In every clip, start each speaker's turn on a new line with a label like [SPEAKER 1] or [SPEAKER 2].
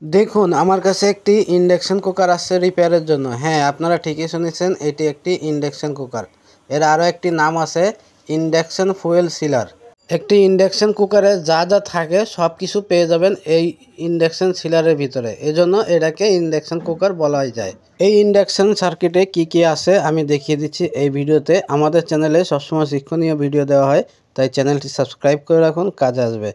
[SPEAKER 1] দেখুন আমার কাছে একটি ইন্ডাকশন কুকার আসছে রিপেয়ারের জন্য। হ্যাঁ, আপনারা ঠিকই শুনেছেন, এটি একটি ইন্ডাকশন কুকার। এর আরও একটি নাম আছে ইন্ডাকশন ফুয়েল সিলার। একটি ইন্ডাকশন কুকারে যা যা থাকে সব কিছু পেয়ে যাবেন এই ইন্ডাকশন সিলারের ভিতরে, এজন্য এটাকে ইন্ডাকশন কুকার বলা যায়। এই ইন্ডাকশন সার্কিটে কি কি আছে আমি দেখিয়ে দিচ্ছি এই ভিডিওতে। আমাদের চ্যানেলে সবসময় শিক্ষণীয় ভিডিও দেওয়া হয়, তাই চ্যানেলটি সাবস্ক্রাইব করে রাখুন, কাজে আসবে।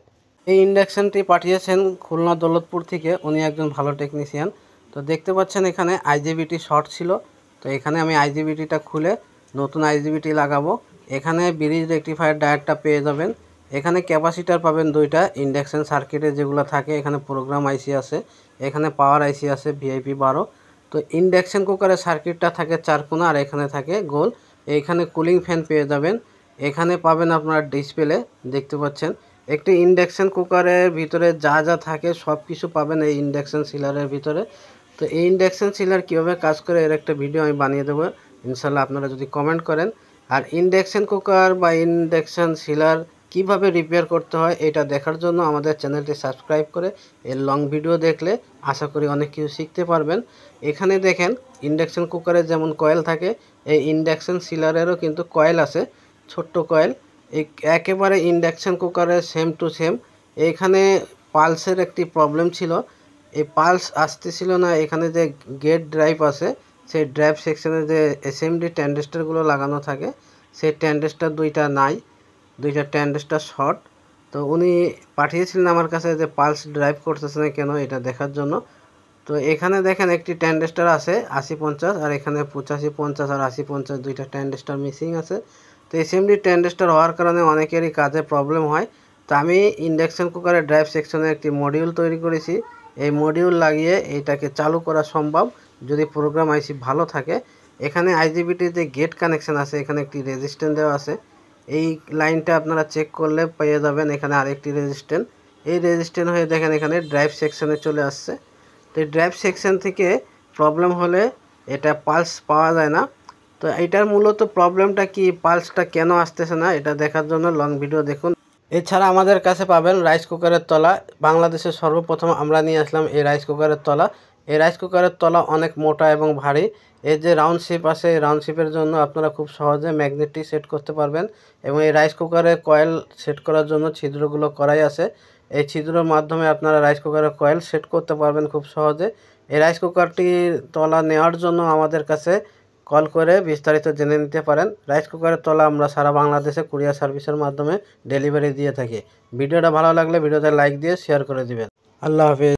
[SPEAKER 1] এই ইন্ডাকশনটি পাঠিয়েছেন খুলনা দৌলতপুর থেকে, উনি একজন ভালো টেকনিশিয়ান। তো দেখতে পাচ্ছেন এখানে আইজিবিটি শর্ট ছিল, তো এখানে আমি আইজিবিটিটা খুলে নতুন আইজিবিটি লাগাবো। এখানে ব্রিজ রেকটিফায়ার ডায়োডটা পেয়ে যাবেন। এখানে ক্যাপাসিটার পাবেন দুইটা, ইন্ডাকশন সার্কিটে যেগুলো থাকে। এখানে প্রোগ্রাম আইসি আছে, এখানে পাওয়ার আইসি আছে ভিআইপি 12। তো ইন্ডাকশন কুকারের সার্কিটটা থাকে চারকোনা আর এখানে থাকে গোল। এইখানে কুলিং ফ্যান পেয়ে যাবেন। এখানে পাবেন আপনার ডিসপ্লে, দেখতে পাচ্ছেন। একটি ইন্ডাকশন কুকারের ভিতরে যা যা থাকে সব কিছু পাবেন এই ইন্ডাকশন সিলারের ভিতরে। তো এই ইন্ডাকশন সিলার কীভাবে কাজ করে এর একটা ভিডিও আমি বানিয়ে দেবো ইনশাল্লাহ, আপনারা যদি কমেন্ট করেন। আর ইন্ডাকশন কুকার বা ইন্ডাকশন সিলার কিভাবে রিপেয়ার করতে হয় এটা দেখার জন্য আমাদের চ্যানেলটি সাবস্ক্রাইব করে এর লং ভিডিও দেখলে আশা করি অনেক কিছু শিখতে পারবেন। এখানে দেখেন ইন্ডাকশন কুকারে যেমন কয়েল থাকে, এই ইন্ডাকশন সিলারেরও কিন্তু কয়েল আছে, ছোট্ট কয়েল। একেবারে ইন্ডাকশন কুকারের সেম টু সেম। এইখানে পালসের একটি প্রবলেম ছিল, এই পালস আসতেছিল না। এখানে যে গেট ড্রাইভ আছে, সেই ড্রাইভ সেকশনে যে এসএমডি ট্যান্ডেস্টারগুলো লাগানো থাকে, সেই ট্যান্ডেস্টার দুইটা নাই, দুইটা ট্যান্ডেস্টার শর্ট। তো উনি পাঠিয়েছিলেন আমার কাছে যে পালস ড্রাইভ করতেছে না কেন এটা দেখার জন্য। তো এখানে দেখেন একটি ট্যান্ডেস্টার আছে 80-50, আর এখানে 85-50 আর 80-50 দুইটা ট্যান্ডেস্টার মিসিং আছে। তো এসএমডি ট্যান্ডেস্টার হওয়ার কারণে অনেকেরই কাজে প্রবলেম হয়। তো আমি ইন্ডাকশন কুকারের ড্রাইভ সেকশনে একটি মডিউল তৈরি করেছি। এই মডিউল লাগিয়ে এইটাকে চালু করা সম্ভব যদি প্রোগ্রাম আইসি ভালো থাকে। এখানে আইজিবিটির যে গেট কানেকশন আছে, এখানে একটি রেজিস্ট্যান্স দেওয়া আছে। এই লাইনটা আপনারা চেক করলে পেয়ে যাবেন এখানে আরেকটি রেজিস্ট্যান্স। এই রেজিস্ট্যান্স হয়ে দেখেন এখানে ড্রাইভ সেকশনে চলে আসছে। তো এই ড্রাইভ সেকশন থেকে প্রবলেম হলে এটা পালস পাওয়া যায় না। তো এটার মূলত প্রবলেমটা কি, পালসটা কেন আসতেছে না এটা দেখার জন্য লং ভিডিও দেখুন। এছাড়া আমাদের কাছে পাবেন রাইস কুকারের তলা। বাংলাদেশের সর্বপ্রথম আমরা নিয়ে আসলাম এই রাইস কুকারের তলা। এই রাইস কুকারের তলা অনেক মোটা এবং ভারী। এর যে রাউন্ড শেপ আছে, এই রাউন্ড শেপের জন্য আপনারা খুব সহজে ম্যাগনেটটি সেট করতে পারবেন। এবং এই রাইস কুকারে কয়েল সেট করার জন্য ছিদ্রগুলো করাই আছে। এই ছিদ্রের মাধ্যমে আপনারা রাইস কুকারের কয়েল সেট করতে পারবেন খুব সহজে। এই রাইস কুকারটির তলা নেওয়ার জন্য আমাদের কাছে কল করে বিস্তারিত জেনে নিতে পারেন। রাইস কুকারের তলা আমরা সারা বাংলাদেশে কুরিয়ার সার্ভিসের মাধ্যমে ডেলিভারি দিয়ে থাকি। ভিডিওটা ভালো লাগলে ভিডিওতে লাইক দিয়ে শেয়ার করে দিবেন। আল্লাহ হাফেজ।